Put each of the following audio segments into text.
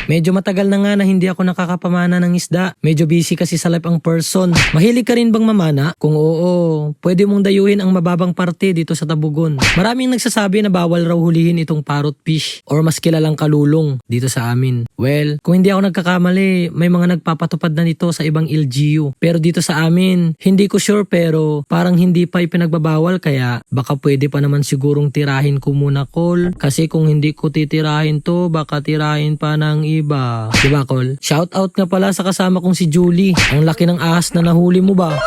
Medyo matagal na nga na hindi ako nakakapamana ng isda. Medyo busy kasi sa life ang person. Mahilig ka rin bang mamana? Kung oo, pwede mong dayuhin ang mababang parte dito sa Tabugon. Maraming nagsasabi na bawal raw hulihin itong parrot fish or mas kilalang kalulong dito sa amin. Well, kung hindi ako nagkakamali, may mga nagpapatupad na nito sa ibang LGU. Pero dito sa amin, hindi ko sure pero parang hindi pa ipinagbabawal kaya baka pwede pa naman sigurong tirahin ko muna, Col. Kasi kung hindi ko titirahin to, baka tirahin pa ng iba. Diba, Col? Shout out nga pala sa kasama kong si Julie. Ang laki ng ahas na nahuli mo ba?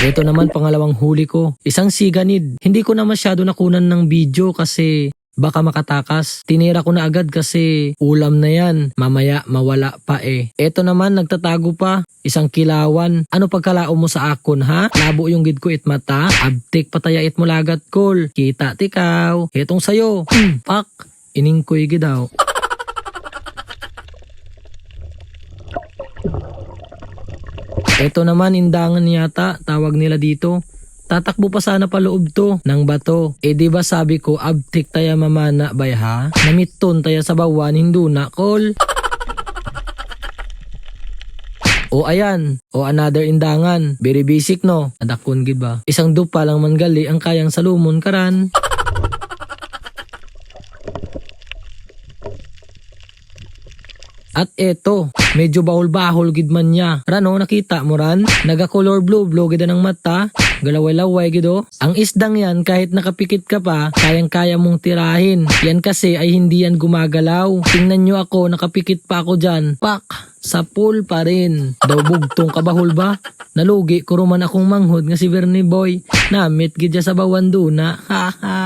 Ito naman pangalawang huli ko. Isang siganid. Hindi ko na masyado nakunan ng video kasi baka makatakas. Tinira ko na agad kasi ulam na yan. Mamaya mawala pa eh. Ito naman nagtatago pa. Isang kilawan. Ano pagkalao mo sa akon ha? Labo yung gid ko it mata. Abtik pataya it mo lagat, Col. Kita tikaw. Etong sayo. Pak. Ining ko'y gidaw. Ito naman indangan yata, tawag nila dito. Tatakbo pa sana pa loob to ng bato. Eh di ba sabi ko abtik taya mamana bay ha? Namiton taya sa bawan hinduna, Col. O ayan, o another indangan. Very basic no. Adakon gid ba? Isang dupa lang man gali ang kayang salumon karan. At eto, medyo bahol-bahol gid man niya. Rano, nakita mo ran? Naga-color blue gid ang mata. Galaway-laway gido. Ang isdang yan, kahit nakapikit ka pa, kayang-kaya mong tirahin. Yan kasi ay hindi yan gumagalaw. Tingnan nyo ako, nakapikit pa ako dyan. Pak! Sa pool pa rin. Daw bugtong kabahol ba? Nalugi ko ruman akong manghod nga si Bernie Boy. Namit gid sa bawan duna. Ha ha!